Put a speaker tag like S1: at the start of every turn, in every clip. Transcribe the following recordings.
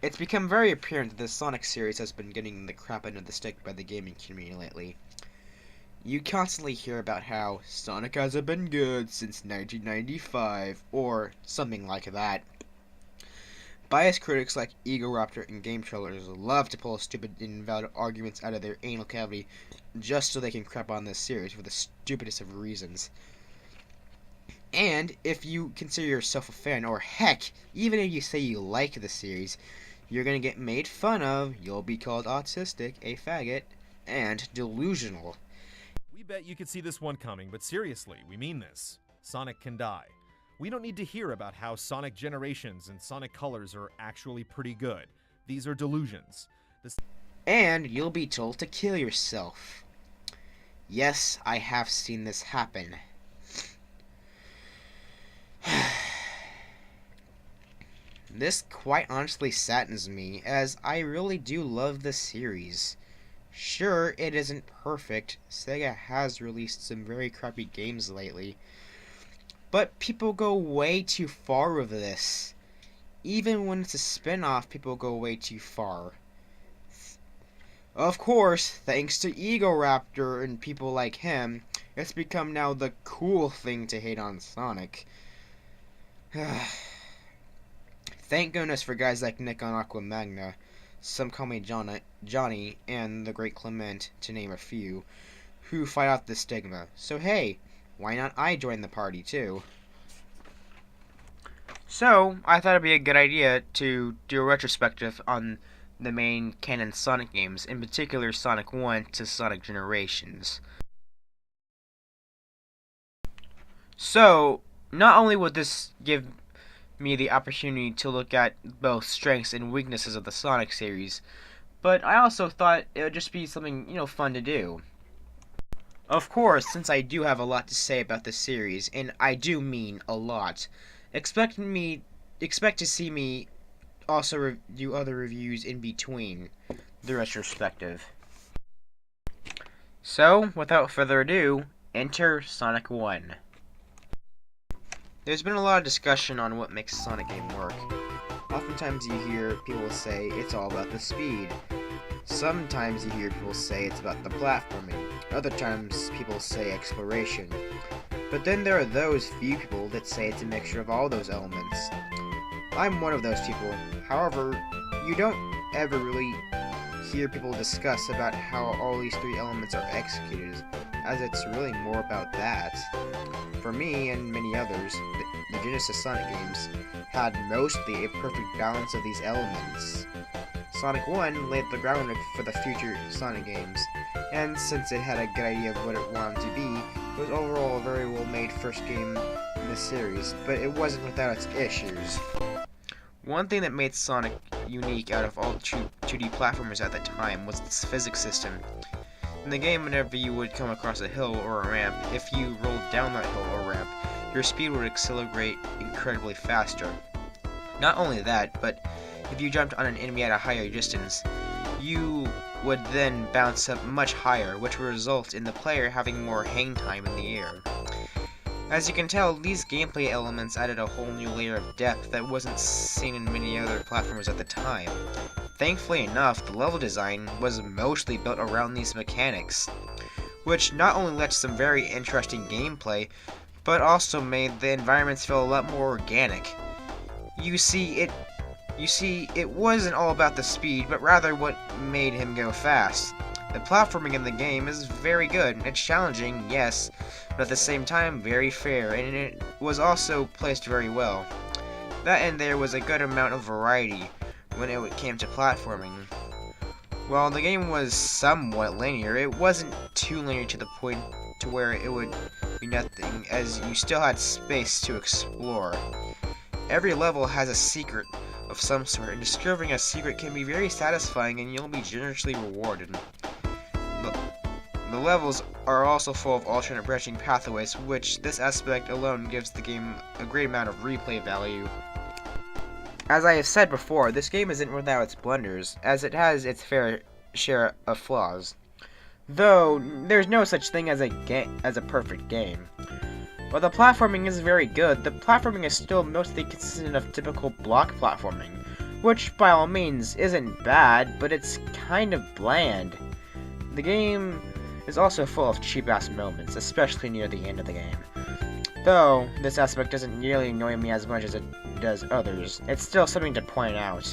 S1: It's become very apparent that the Sonic series has been getting the crap end of the stick by the gaming community lately. You constantly hear about how Sonic hasn't been good since 1995, or something like that. Biased critics like Egoraptor and game trailers love to pull stupid and invalid arguments out of their anal cavity just so they can crap on this series for the stupidest of reasons. And if you consider yourself a fan, or heck, even if you say you like the series, you're gonna get made fun of, you'll be called autistic, a faggot, and delusional.
S2: We bet you could see this one coming, but seriously, we mean this. Sonic can die. We don't need to hear about how Sonic Generations and Sonic Colors are actually pretty good. These are delusions.
S1: And you'll be told to kill yourself. Yes, I have seen this happen. This quite honestly saddens me, as I really do love the series. Sure, it isn't perfect. Sega has released some very crappy games lately. But people go way too far with this. Even when it's a spin-off, people go way too far. Of course, thanks to Egoraptor and people like him, it's become now the cool thing to hate on Sonic. Thank goodness for guys like Nick on Aqua Magna, some call me Johnny, and the Great Clement, to name a few, who fight off the stigma. So hey, why not I join the party too? So, I thought it'd be a good idea to do a retrospective on the main canon Sonic games, in particular Sonic 1 to Sonic Generations. So, not only would this give me the opportunity to look at both strengths and weaknesses of the Sonic series, but I also thought it would just be something, fun to do. Of course, since I do have a lot to say about this series, and I do mean a lot, expect to see me also do other reviews in between the retrospective. So, without further ado, enter Sonic 1. There's been a lot of discussion on what makes a Sonic game work. Oftentimes you hear people say it's all about the speed. Sometimes you hear people say it's about the platforming. Other times people say exploration. But then there are those few people that say it's a mixture of all those elements. I'm one of those people. However, you don't ever really hear people discuss about how all these three elements are executed, as it's really more about that. For me and many others, the Genesis Sonic games had mostly a perfect balance of these elements. Sonic 1 laid the groundwork for the future Sonic games, and since it had a good idea of what it wanted to be, it was overall a very well made first game in the series, but it wasn't without its issues. One thing that made Sonic unique out of all 2D platformers at the time was its physics system. In the game, whenever you would come across a hill or a ramp, if you rolled down that hill or ramp, your speed would accelerate incredibly faster. Not only that, but if you jumped on an enemy at a higher distance, you would then bounce up much higher, which would result in the player having more hang time in the air. As you can tell, these gameplay elements added a whole new layer of depth that wasn't seen in many other platformers at the time. Thankfully enough, the level design was mostly built around these mechanics, which not only led to some very interesting gameplay, but also made the environments feel a lot more organic. You see, it wasn't all about the speed, but rather what made him go fast. The platforming in the game is very good. It's challenging, yes, but at the same time very fair, and it was also placed very well. That and there was a good amount of variety when it came to platforming. While the game was somewhat linear, it wasn't too linear to the point to where it would be nothing, as you still had space to explore. Every level has a secret of some sort, and discovering a secret can be very satisfying, and you'll be generously rewarded. The levels are also full of alternate branching pathways, which this aspect alone gives the game a great amount of replay value. As I have said before, this game isn't without its blunders, as it has its fair share of flaws. Though, there's no such thing as a perfect game. While the platforming is very good, the platforming is still mostly consistent of typical block platforming, which by all means isn't bad, but it's kind of bland. The game is also full of cheap-ass moments, especially near the end of the game. Though, this aspect doesn't nearly annoy me as much as it does others, it's still something to point out.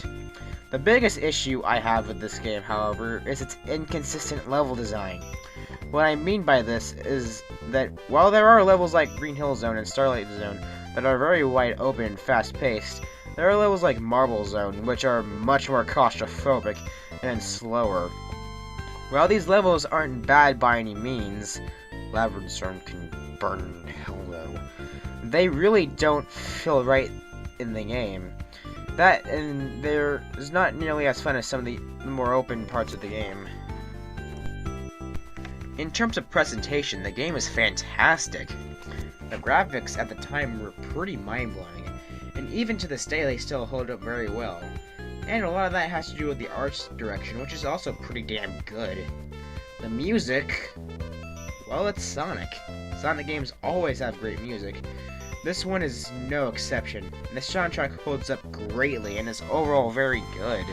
S1: The biggest issue I have with this game, however, is its inconsistent level design. What I mean by this is that while there are levels like Green Hill Zone and Starlight Zone that are very wide open and fast-paced, there are levels like Marble Zone, which are much more claustrophobic and slower. While these levels aren't bad by any means, Labyrinth Zone can burn in hell though, they really don't feel right in the game. That, and they're not nearly as fun as some of the more open parts of the game. In terms of presentation, the game is fantastic. The graphics at the time were pretty mind-blowing, and even to this day they still hold up very well. And a lot of that has to do with the art direction, which is also pretty damn good. The music, well, it's Sonic. Sonic games always have great music. This one is no exception. The soundtrack holds up greatly and is overall very good.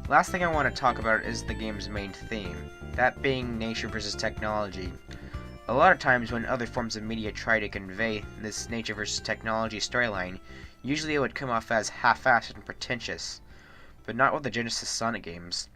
S1: Last thing I want to talk about is the game's main theme, that being nature versus technology. A lot of times when other forms of media try to convey this nature versus technology storyline, usually it would come off as half-assed and pretentious, but not with the Genesis Sonic games.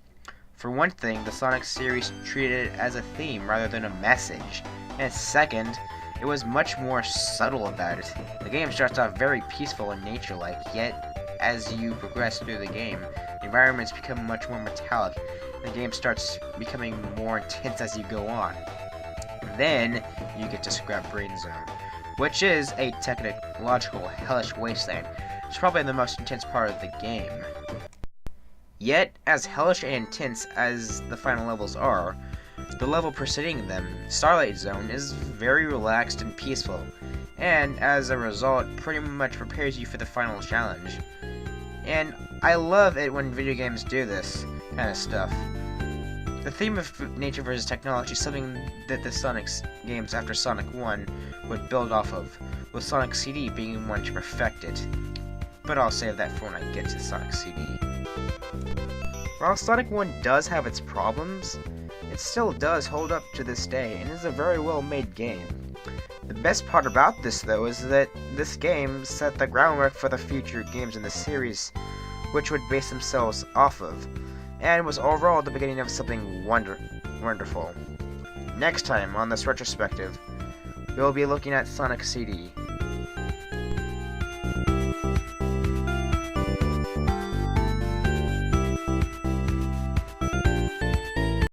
S1: For one thing, the Sonic series treated it as a theme rather than a message, and second, it was much more subtle about it. The game starts off very peaceful and nature-like, yet as you progress through the game, the environments become much more metallic, and the game starts becoming more intense as you go on. Then, you get to Scrap Brain Zone, which is a technological hellish wasteland. It's probably the most intense part of the game. Yet, as hellish and intense as the final levels are, the level preceding them, Starlight Zone, is very relaxed and peaceful, and as a result, pretty much prepares you for the final challenge. And I love it when video games do this kind of stuff. The theme of nature versus technology is something that the Sonic games after Sonic 1 would build off of, with Sonic CD being one to perfect it. But I'll save that for when I get to Sonic CD. While Sonic 1 does have its problems, it still does hold up to this day and is a very well made game. The best part about this though is that this game set the groundwork for the future games in the series, which would base themselves off of, and was overall the beginning of something wonderful. Next time on this retrospective, we'll be looking at Sonic CD,